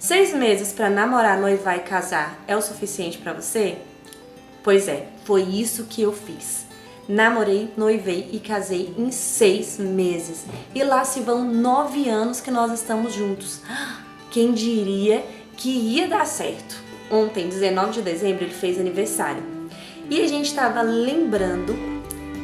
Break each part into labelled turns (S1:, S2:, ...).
S1: 6 meses para namorar, noivar e casar é o suficiente para você? Pois é, foi isso que eu fiz. Namorei, noivei e casei em 6 meses. E lá se vão 9 anos que nós estamos juntos. Quem diria que ia dar certo? Ontem, 19 de dezembro, ele fez aniversário. E a gente estava lembrando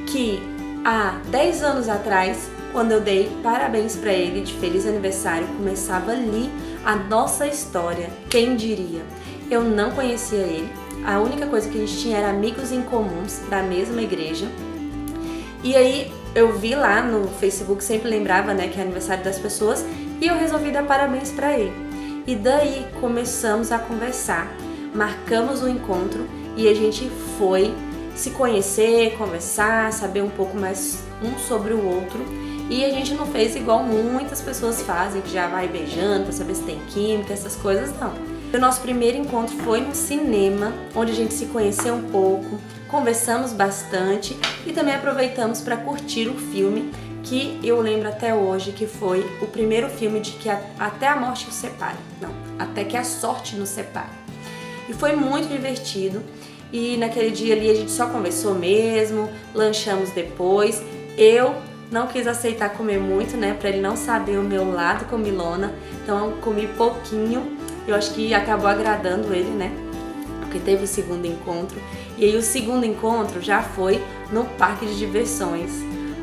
S1: que há 10 anos atrás, quando eu dei parabéns para ele de feliz aniversário, começava ali a nossa história. Quem diria? Eu não conhecia ele. A única coisa que a gente tinha era amigos em comuns da mesma igreja. E aí eu vi lá no Facebook, sempre lembrava, né, que é aniversário das pessoas, e eu resolvi dar parabéns para ele. E daí começamos a conversar, marcamos o encontro e a gente foi se conhecer, conversar, saber um pouco mais um sobre o outro. E a gente não fez igual muitas pessoas fazem, que já vai beijando para saber se tem química, essas coisas, não. O nosso primeiro encontro foi no cinema, onde a gente se conheceu um pouco, conversamos bastante e também aproveitamos para curtir o filme, que eu lembro até hoje que foi o primeiro filme de que até a morte nos separe. Não, até que a sorte nos separe. E foi muito divertido. E naquele dia ali a gente só conversou mesmo, lanchamos depois. Eu não quis aceitar comer muito, né, para ele não saber o meu lado comilona, então eu comi pouquinho. Eu acho que acabou agradando ele, né, porque teve o segundo encontro. E aí o segundo encontro já foi no parque de diversões,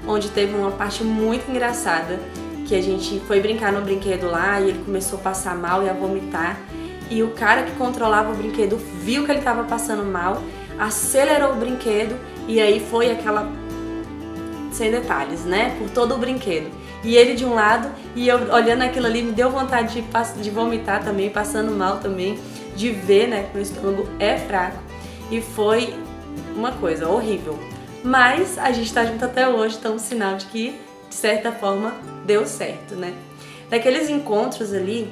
S1: onde teve uma parte muito engraçada, que a gente foi brincar no brinquedo lá e ele começou a passar mal e a vomitar. E o cara que controlava o brinquedo viu que ele estava passando mal, acelerou o brinquedo e aí foi aquela... sem detalhes, né? Por todo o brinquedo. E ele de um lado, e eu olhando aquilo ali, me deu vontade de vomitar também, passando mal também, de ver, né, que meu estômago é fraco. E foi uma coisa horrível. Mas a gente tá junto até hoje, então um sinal de que, de certa forma, deu certo, né? Daqueles encontros ali,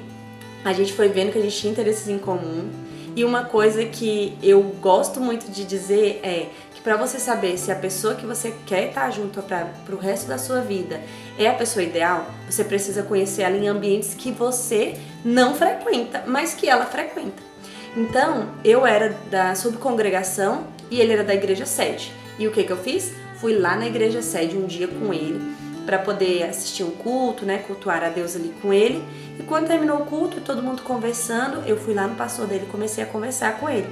S1: a gente foi vendo que a gente tinha interesses em comum. E uma coisa que eu gosto muito de dizer é que para você saber se a pessoa que você quer estar junto para o resto da sua vida é a pessoa ideal, você precisa conhecer ela em ambientes que você não frequenta, mas que ela frequenta. Então, eu era da subcongregação e ele era da igreja sede. E o que eu fiz? Fui lá na igreja sede um dia com ele para poder assistir um culto, né, cultuar a Deus ali com ele. E quando terminou o culto, todo mundo conversando, eu fui lá no pastor dele e comecei a conversar com ele.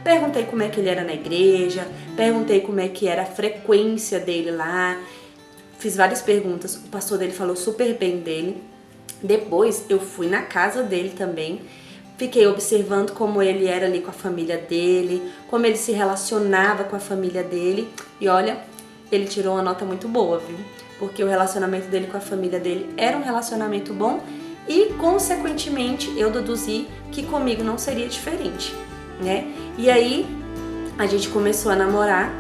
S1: Perguntei como é que ele era na igreja, perguntei como é que era a frequência dele lá, fiz várias perguntas, o pastor dele falou super bem dele. Depois eu fui na casa dele também, fiquei observando como ele era ali com a família dele, como ele se relacionava com a família dele e olha, ele tirou uma nota muito boa, viu? Porque o relacionamento dele com a família dele era um relacionamento bom e, consequentemente, eu deduzi que comigo não seria diferente, né? E aí, a gente começou a namorar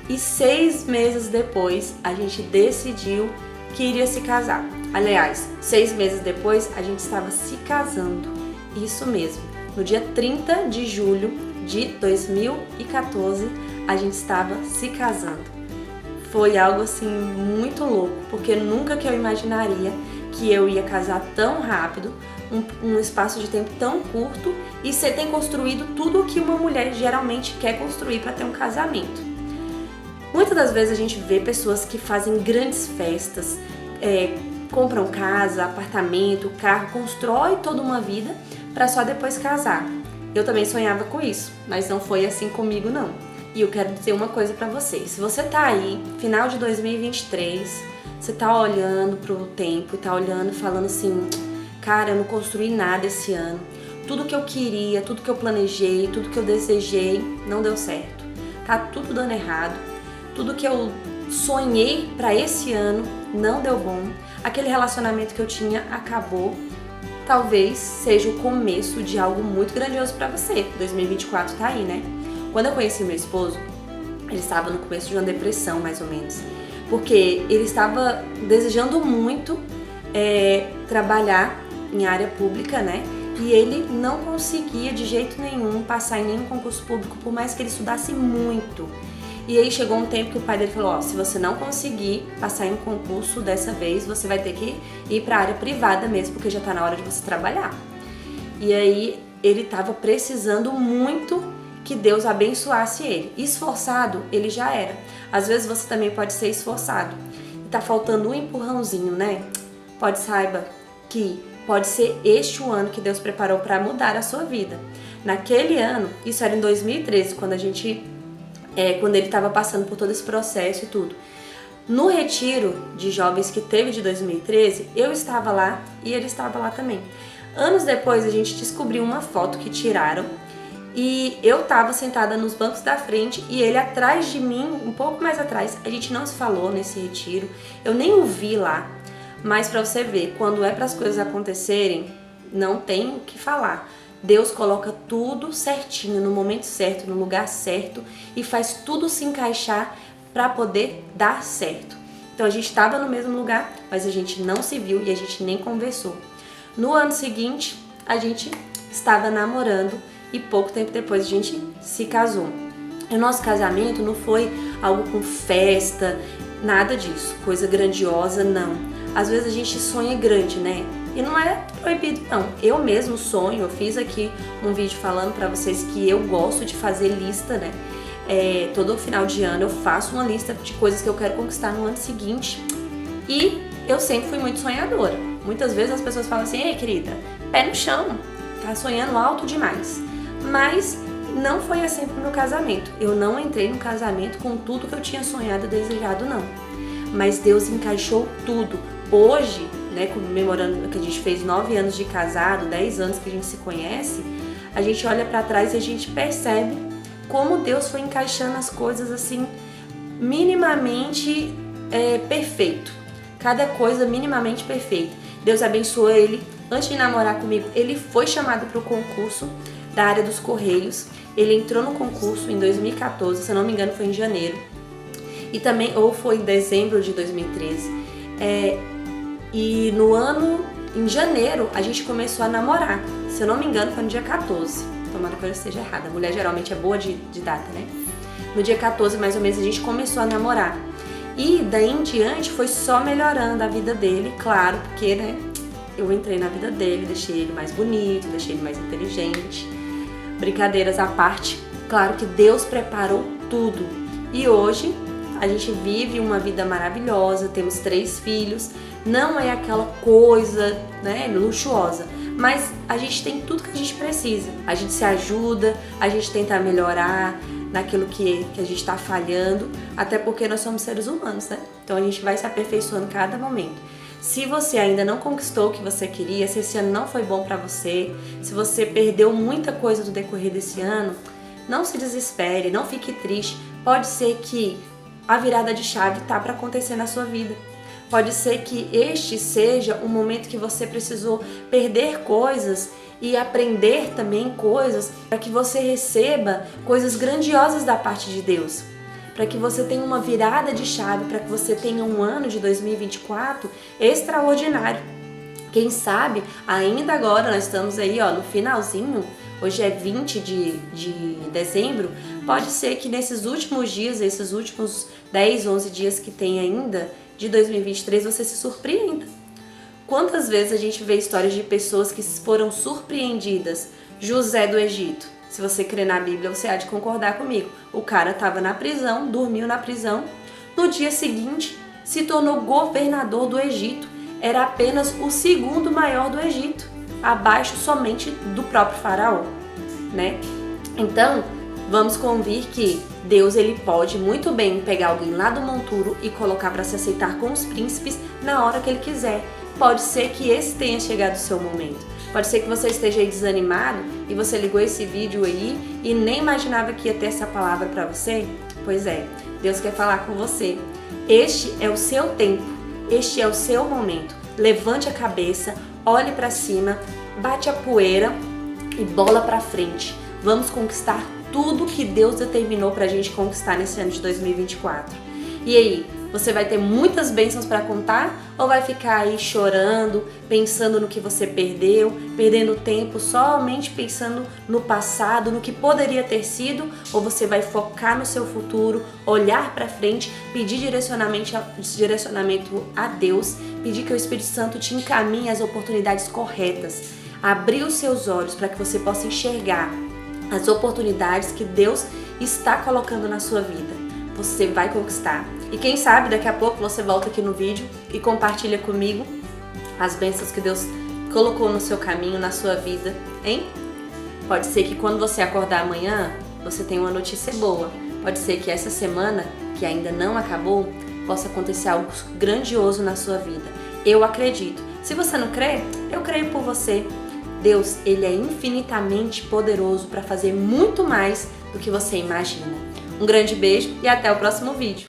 S1: e 6 meses depois, a gente decidiu que iria se casar. Aliás, 6 meses depois, a gente estava se casando. Isso mesmo. No dia 30 de julho de 2014, a gente estava se casando. Foi algo assim muito louco, porque nunca que eu imaginaria que eu ia casar tão rápido, um espaço de tempo tão curto e você tem construído tudo o que uma mulher geralmente quer construir para ter um casamento. Muitas das vezes a gente vê pessoas que fazem grandes festas, compram casa, apartamento, carro, constrói toda uma vida para só depois casar. Eu também sonhava com isso, mas não foi assim comigo não. E eu quero dizer uma coisa pra vocês. Se você tá aí, final de 2023, você tá olhando pro tempo e tá olhando falando assim, cara, eu não construí nada esse ano. Tudo que eu queria, tudo que eu planejei, tudo que eu desejei, não deu certo. Tá tudo dando errado. Tudo que eu sonhei pra esse ano não deu bom. Aquele relacionamento que eu tinha acabou. Talvez seja o começo de algo muito grandioso pra você. 2024 tá aí, né? Quando eu conheci meu esposo, ele estava no começo de uma depressão, mais ou menos. Porque ele estava desejando muito trabalhar em área pública, né? E ele não conseguia de jeito nenhum passar em nenhum concurso público, por mais que ele estudasse muito. E aí chegou um tempo que o pai dele falou, ó, se você não conseguir passar em um concurso dessa vez, você vai ter que ir para a área privada mesmo, porque já tá na hora de você trabalhar. E aí ele estava precisando muito que Deus abençoasse ele. Esforçado, ele já era. Às vezes você também pode ser esforçado e tá faltando um empurrãozinho, né? Saiba que pode ser este o ano que Deus preparou para mudar a sua vida. Naquele ano, isso era em 2013, quando ele estava passando por todo esse processo e tudo. No retiro de jovens que teve de 2013, eu estava lá e ele estava lá também. Anos depois, a gente descobriu uma foto que tiraram e eu estava sentada nos bancos da frente e ele atrás de mim, um pouco mais atrás. A gente não se falou nesse retiro, eu nem o vi lá. Mas para você ver, quando é para as coisas acontecerem, não tem o que falar. Deus coloca tudo certinho, no momento certo, no lugar certo e faz tudo se encaixar para poder dar certo. Então a gente estava no mesmo lugar, mas a gente não se viu e a gente nem conversou. No ano seguinte, a gente estava namorando e pouco tempo depois a gente se casou. E o nosso casamento não foi algo com festa, nada disso, coisa grandiosa, não. Às vezes a gente sonha grande, né? E não é proibido, não. Eu mesmo sonho, eu fiz aqui um vídeo falando pra vocês que eu gosto de fazer lista, né? Todo final de ano eu faço uma lista de coisas que eu quero conquistar no ano seguinte. E eu sempre fui muito sonhadora. Muitas vezes as pessoas falam assim, ei querida, pé no chão, tá sonhando alto demais. Mas não foi assim pro meu casamento. Eu não entrei no casamento com tudo que eu tinha sonhado e desejado, não. Mas Deus encaixou tudo. Hoje, né, comemorando que a gente fez 9 anos de casado, 10 anos que a gente se conhece, a gente olha pra trás e a gente percebe como Deus foi encaixando as coisas assim, minimamente perfeito. Cada coisa minimamente perfeita. Deus abençoou ele. Antes de namorar comigo, ele foi chamado para o concurso da área dos Correios. Ele entrou no concurso em 2014, se eu não me engano foi em janeiro. E também, ou foi em dezembro de 2013. E em janeiro, a gente começou a namorar. Se eu não me engano, foi no dia 14. Tomara que eu esteja errada. A mulher geralmente é boa de data, né? No dia 14, mais ou menos, a gente começou a namorar. E daí em diante foi só melhorando a vida dele, claro, porque, né, eu entrei na vida dele, deixei ele mais bonito, deixei ele mais inteligente. Brincadeiras à parte, claro que Deus preparou tudo. E hoje a gente vive uma vida maravilhosa, temos 3 filhos, não é aquela coisa, né, luxuosa, mas a gente tem tudo que a gente precisa. A gente se ajuda, a gente tenta melhorar naquilo que a gente está falhando, até porque nós somos seres humanos, né? Então a gente vai se aperfeiçoando cada momento. Se você ainda não conquistou o que você queria, se esse ano não foi bom para você, se você perdeu muita coisa no decorrer desse ano, não se desespere, não fique triste. Pode ser que a virada de chave tá para acontecer na sua vida. Pode ser que este seja um momento que você precisou perder coisas e aprender também coisas para que você receba coisas grandiosas da parte de Deus. Para que você tenha uma virada de chave, para que você tenha um ano de 2024 extraordinário. Quem sabe, ainda agora, nós estamos aí no finalzinho, hoje é 20 de dezembro, pode ser que nesses últimos dias, esses últimos 10, 11 dias que tem ainda, de 2023, você se surpreenda. Quantas vezes a gente vê histórias de pessoas que foram surpreendidas? José do Egito. Se você crê na Bíblia, você há de concordar comigo. O cara estava na prisão, dormiu na prisão. No dia seguinte, se tornou governador do Egito. Era apenas o 2º maior do Egito, abaixo somente do próprio faraó, né? Então, vamos convir que Deus ele pode muito bem pegar alguém lá do monturo e colocar para se aceitar com os príncipes na hora que ele quiser. Pode ser que esse tenha chegado o seu momento. Pode ser que você esteja aí desanimado e você ligou esse vídeo aí e nem imaginava que ia ter essa palavra para você. Pois é, Deus quer falar com você. Este é o seu tempo, este é o seu momento. Levante a cabeça, olhe para cima, bate a poeira e bola para frente. Vamos conquistar tudo que Deus determinou pra gente conquistar nesse ano de 2024. E aí, você vai ter muitas bênçãos para contar ou vai ficar aí chorando, pensando no que você perdeu, perdendo tempo somente pensando no passado, no que poderia ter sido, ou você vai focar no seu futuro, olhar para frente, pedir direcionamento a Deus, pedir que o Espírito Santo te encaminhe as oportunidades corretas, abrir os seus olhos para que você possa enxergar as oportunidades que Deus está colocando na sua vida. Você vai conquistar. E quem sabe daqui a pouco você volta aqui no vídeo e compartilha comigo as bênçãos que Deus colocou no seu caminho, na sua vida, hein? Pode ser que quando você acordar amanhã, você tenha uma notícia boa. Pode ser que essa semana, que ainda não acabou, possa acontecer algo grandioso na sua vida. Eu acredito. Se você não crê, eu creio por você. Deus, Ele é infinitamente poderoso para fazer muito mais do que você imagina. Um grande beijo e até o próximo vídeo.